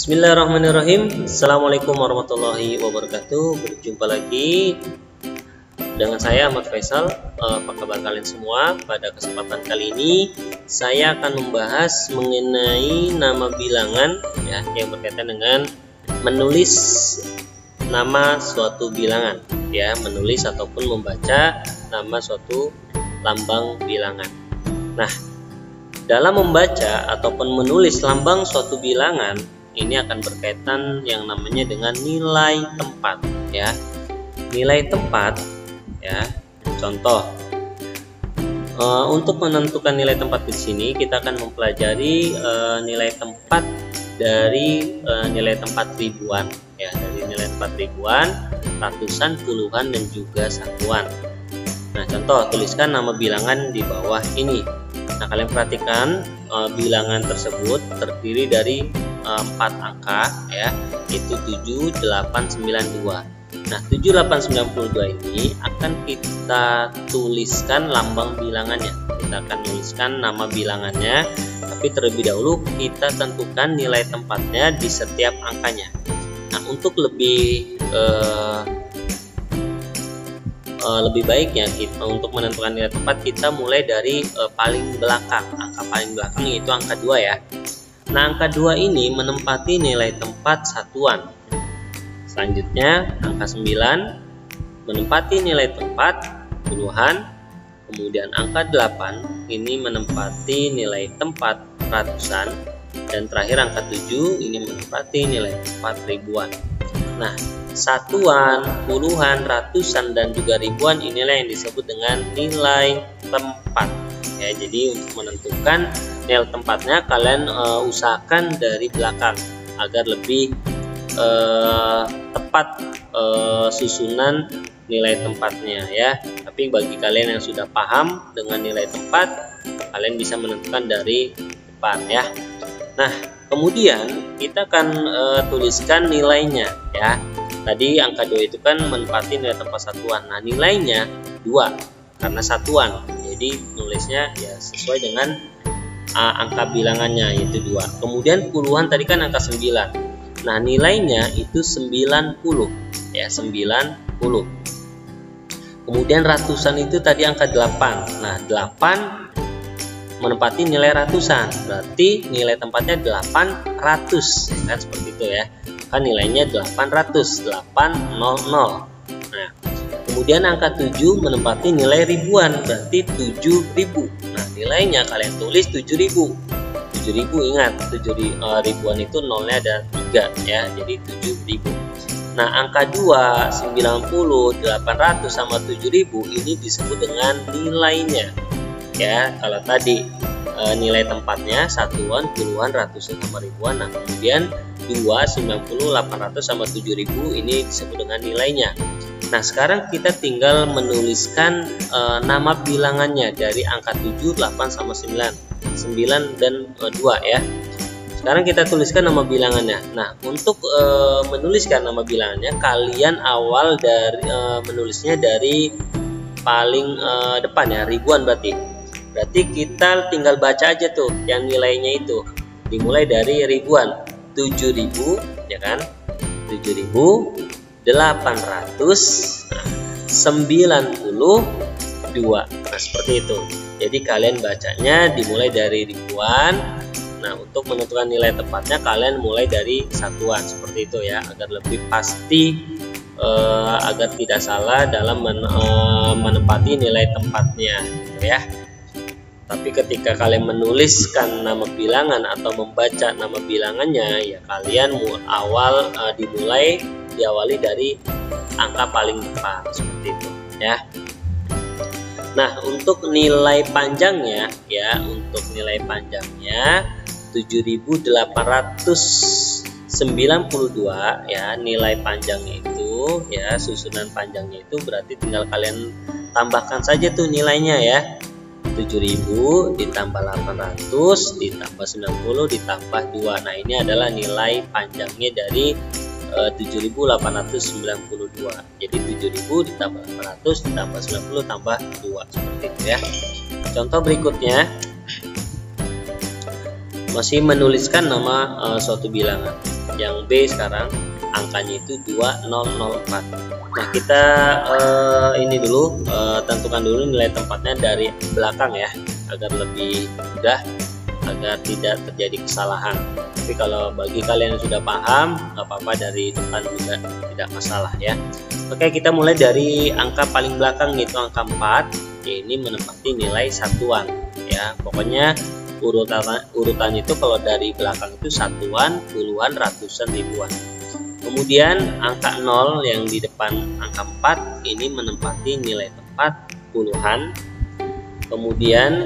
Bismillahirrahmanirrahim. Assalamualaikum warahmatullahi wabarakatuh. Berjumpa lagi dengan saya Ahmad Faisal. Apa kabar kalian semua? Pada kesempatan kali ini saya akan membahas mengenai nama bilangan ya, yang berkaitan dengan menulis nama suatu bilangan ya, menulis ataupun membaca nama suatu lambang bilangan. Nah, dalam membaca ataupun menulis lambang suatu bilangan ini akan berkaitan yang namanya dengan nilai tempat ya. Nilai tempat ya. Contoh, untuk menentukan nilai tempat di sini kita akan mempelajari nilai tempat dari nilai tempat ribuan ya, dari nilai tempat ribuan, ratusan, puluhan, dan juga satuan. Nah, contoh, tuliskan nama bilangan di bawah ini. Nah, kalian perhatikan bilangan tersebut terdiri dari 4 angka ya, itu 7892. Nah, 7892 ini akan kita tuliskan lambang bilangannya. Kita akan tuliskan nama bilangannya, tapi terlebih dahulu kita tentukan nilai tempatnya di setiap angkanya. Nah, untuk lebih baik ya, kita untuk menentukan nilai tempat kita mulai dari paling belakang. Angka paling belakang yaitu angka 2 ya. Nah, angka 2 ini menempati nilai tempat satuan. Selanjutnya angka 9 menempati nilai tempat puluhan. Kemudian angka 8 ini menempati nilai tempat ratusan. Dan terakhir angka 7 ini menempati nilai tempat ribuan. Nah, satuan, puluhan, ratusan, dan juga ribuan inilah yang disebut dengan nilai tempat ya. Jadi untuk menentukan nilai tempatnya kalian usahakan dari belakang agar lebih tepat susunan nilai tempatnya ya. Tapi bagi kalian yang sudah paham dengan nilai tempat, kalian bisa menentukan dari depan ya. Nah, kemudian kita akan tuliskan nilainya ya. Tadi angka 2 itu kan menempati nilai tempat satuan. Nah, nilainya 2 karena satuan. Jadi nulisnya ya sesuai dengan angka bilangannya yaitu 2. Kemudian puluhan tadi kan angka 9. Nah, nilainya itu 90 ya, 90. Kemudian ratusan itu tadi angka 8. Nah, 8 menempati nilai ratusan. Berarti nilai tempatnya 800 kan, seperti itu ya. Kan nilainya 800, 800. Nah, kemudian angka 7 menempati nilai ribuan, berarti 7000. Nah, nilainya kalian tulis 7000. 7000, ingat 7 ribuan itu nolnya ada 3 ya, jadi 7000. Nah, angka 2, 90, 800 sama 7000 ini disebut dengan nilainya ya. Kalau tadi nilai tempatnya satuan, puluhan, ratusan, sama ribuan. Nah, kemudian 2, 90, 800 sama 7000 ini disebut dengan nilainya. Nah, sekarang kita tinggal menuliskan nama bilangannya dari angka 7, 8 sama 9, 9 dan 2 ya. Sekarang kita tuliskan nama bilangannya. Nah, untuk menuliskan nama bilangannya kalian awal dari menulisnya dari paling depan ya, ribuan berarti. Berarti kita tinggal baca aja tuh yang nilainya itu. Dimulai dari ribuan. 7000 ya kan, 7892. Nah, seperti itu. Jadi kalian bacanya dimulai dari ribuan. Nah, untuk menentukan nilai tepatnya kalian mulai dari satuan, seperti itu ya, agar lebih pasti, agar tidak salah dalam menempati nilai tempatnya gitu ya. Tapi ketika kalian menuliskan nama bilangan atau membaca nama bilangannya ya, kalian diawali dari angka paling depan, seperti itu ya. Nah, untuk nilai panjangnya ya, untuk nilai panjangnya 7892 ya, nilai panjangnya itu ya, susunan panjangnya itu berarti tinggal kalian tambahkan saja tuh nilainya ya. 7000 ditambah 800 ditambah 90 ditambah 2. Nah, ini adalah nilai panjangnya dari 7892. Jadi 7000 ditambah 800 ditambah 90 tambah 2, seperti itu ya. Contoh berikutnya, masih menuliskan nama suatu bilangan. Yang B sekarang angkanya itu 2004. Nah, kita ini dulu tentukan dulu nilai tempatnya dari belakang ya, agar lebih mudah, agar tidak terjadi kesalahan. Tapi kalau bagi kalian yang sudah paham, nggak apa-apa, dari depan juga tidak masalah ya. Oke, kita mulai dari angka paling belakang, yaitu angka 4. Ini menempati nilai satuan ya. Pokoknya urutan itu kalau dari belakang itu satuan, puluhan, ratusan, ribuan. Kemudian angka 0 yang di depan angka 4 ini menempati nilai tempat puluhan. Kemudian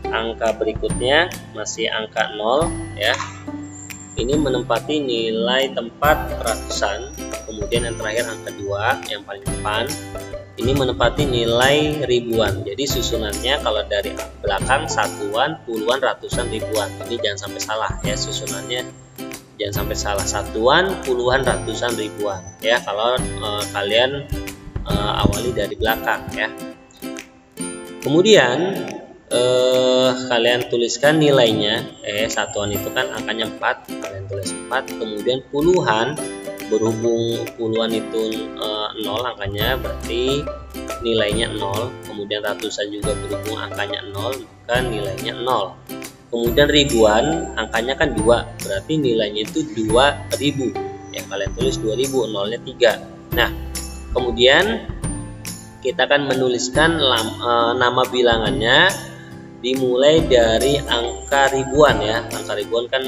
angka berikutnya masih angka 0 ya. Ini menempati nilai tempat ratusan. Kemudian yang terakhir angka 2 yang paling depan ini menempati nilai ribuan. Jadi susunannya kalau dari belakang satuan, puluhan, ratusan, ribuan. Ini jangan sampai salah ya susunannya. Jangan sampai salah, satuan, puluhan, ratusan, ribuan ya kalau kalian awali dari belakang ya. Kemudian kalian tuliskan nilainya. Satuan itu kan angkanya 4, kalian tulis 4. Kemudian puluhan, berhubung puluhan itu 0 angkanya, berarti nilainya 0. Kemudian ratusan juga berhubung angkanya 0, maka nilainya 0. Kemudian ribuan angkanya kan 2, berarti nilainya itu 2000 ya, kalian tulis 2000, nolnya 3. Nah, kemudian kita akan menuliskan nama bilangannya dimulai dari angka ribuan ya. Angka ribuan kan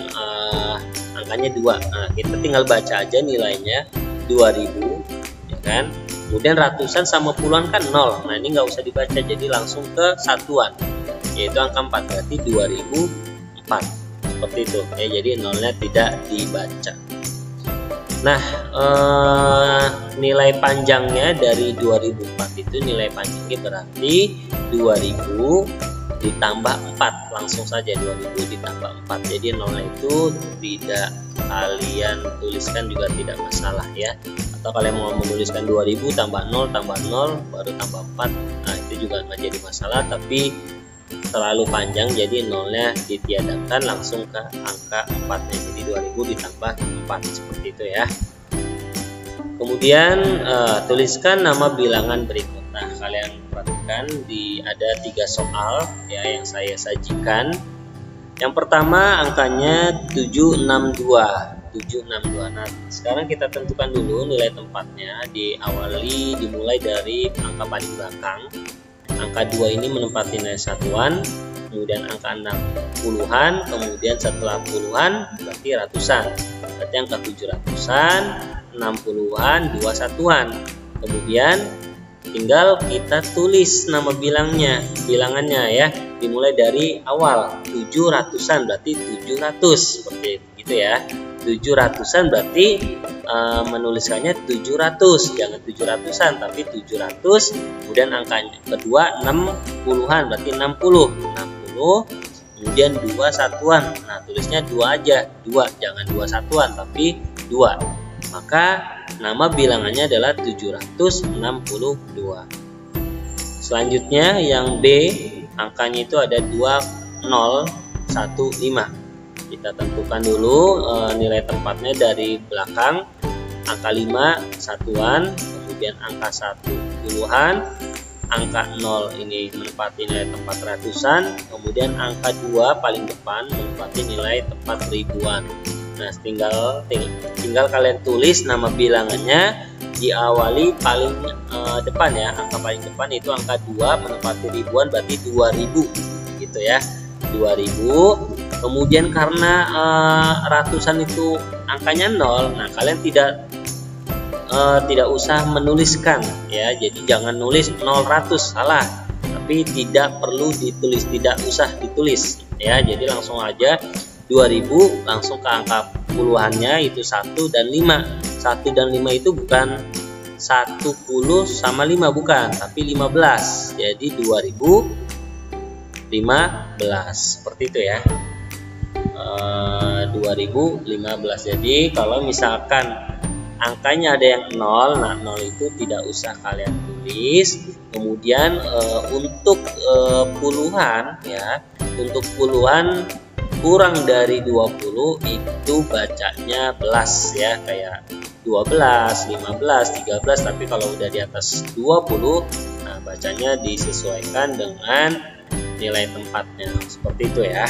angkanya 2. Nah, kita tinggal baca aja nilainya 2000 ya kan. Kemudian ratusan sama puluhan kan 0. Nah, ini nggak usah dibaca, jadi langsung ke satuan, yaitu angka 4, berarti 2004. Seperti itu ya, jadi nolnya tidak dibaca. Nah, nilai panjangnya dari 2004 itu nilai panjangnya berarti 2000 ditambah 4, langsung saja 2000 ditambah 4. Jadi nolnya itu tidak kalian tuliskan juga tidak masalah ya. Atau kalian mau menuliskan 2000 tambah 0 baru tambah 4, nah itu juga nggak jadi masalah, tapi terlalu panjang jadi nolnya ditiadakan, langsung ke angka 4 nya. Jadi 2000 ditambah 4 seperti itu ya. Kemudian tuliskan nama bilangan berikut. Nah, kalian perhatikan ada 3 soal ya yang saya sajikan. Yang pertama angkanya 762. Nah, sekarang kita tentukan dulu nilai tempatnya. Dimulai dari angka paling belakang. Angka 2 ini menempati nilai satuan, kemudian angka 6 puluhan, kemudian setelah puluhan berarti ratusan. Berarti angka 7 ratusan, 6 puluhan, 2 satuan. Kemudian tinggal kita tulis nama bilangannya ya. Dimulai dari awal 7 ratusan berarti 700, seperti itu ya. 7 ratusan berarti menuliskannya 700, jangan 700-an tapi 700. Kemudian angkanya kedua 6 puluhan berarti 60, kemudian 2 satuan. Nah, tulisnya 2 aja, 2, jangan 2 satuan tapi 2. Maka nama bilangannya adalah 762. Selanjutnya yang B, angkanya itu ada 2015. Kita tentukan dulu nilai tempatnya dari belakang. Angka 5 satuan, kemudian angka 1 puluhan, angka 0 ini menempati nilai tempat ratusan, kemudian angka 2 paling depan menempati nilai tempat ribuan. Nah, tinggal kalian tulis nama bilangannya, diawali paling depan ya. Angka paling depan itu angka 2 menempati ribuan, berarti 2000 gitu ya, 2000. Kemudian karena ratusan itu angkanya 0, nah kalian tidak usah menuliskan ya. Jadi jangan nulis 0 salah, tapi tidak perlu ditulis, tidak usah ditulis ya. Jadi langsung aja 2000 langsung ke angka puluhannya, itu 1 dan 5. 1 dan 5 itu bukan 10 sama 5, bukan, tapi 15. Jadi 2015 seperti itu ya. 2015. Jadi kalau misalkan angkanya ada yang 0, nah 0 itu tidak usah kalian tulis. Kemudian untuk puluhan ya, untuk puluhan kurang dari 20 itu bacanya belas ya, kayak 12, 15, 13. Tapi kalau udah di atas 20, nah bacanya disesuaikan dengan nilai tempatnya, seperti itu ya.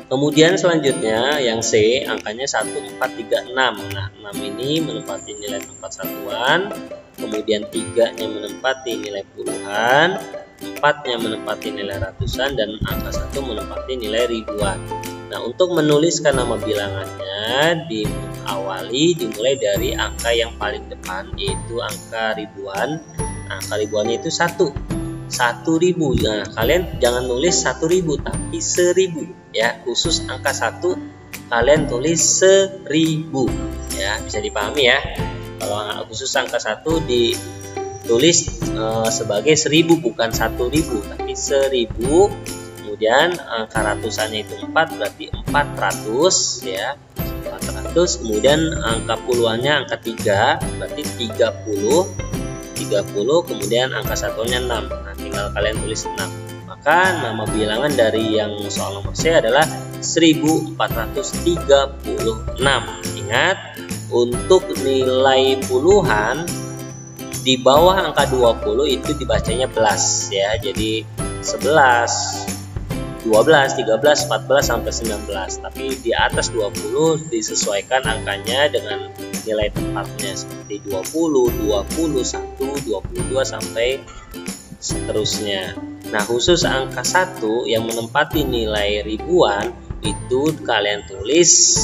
Kemudian selanjutnya yang C, angkanya 1436. Nah 6 ini menempati nilai tempat satuan, kemudian 3-nya menempati nilai puluhan, 4-nya menempati nilai ratusan, dan angka 1 menempati nilai ribuan. Nah untuk menuliskan nama bilangannya dimulai dari angka yang paling depan, yaitu angka ribuan. Nah, angka ribuannya itu 1.000. Nah kalian jangan nulis 1.000 tapi 1.000 ya, khusus angka 1 kalian tulis 1.000 ya, bisa dipahami ya. Kalau khusus angka 1 ditulis sebagai 1.000, bukan 1.000 tapi 1.000. Kemudian angka ratusannya itu 4, berarti 400 ya, 400. Kemudian angka puluhannya angka 3, berarti 30. Kemudian angka satunya 6. Nah tinggal kalian tulis 6. Maka nama bilangan dari yang soal nomor C adalah 1436. Ingat, untuk nilai puluhan di bawah angka 20 itu dibacanya belas ya. Jadi 11, 12, 13, 14 sampai 19. Tapi di atas 20 disesuaikan angkanya dengan nilai tempatnya, seperti 20, 21, 22 sampai seterusnya. Nah khusus angka 1 yang menempati nilai ribuan itu kalian tulis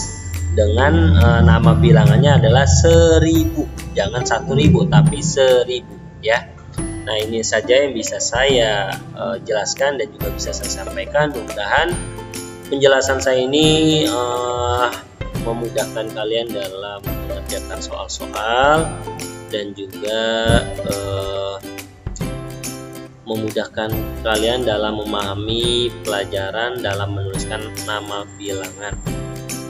dengan nama bilangannya adalah 1.000. Jangan 1.000 tapi 1.000 ya. Nah ini saja yang bisa saya jelaskan dan juga bisa saya sampaikan. Mudah-mudahan penjelasan saya ini memudahkan kalian dalam mengerjakan soal-soal dan juga memudahkan kalian dalam memahami pelajaran dalam menuliskan nama bilangan.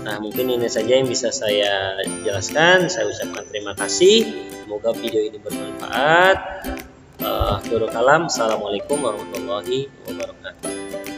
Nah mungkin ini saja yang bisa saya jelaskan. Saya ucapkan terima kasih, semoga video ini bermanfaat. Akhirul kalam, assalamualaikum warahmatullahi wabarakatuh.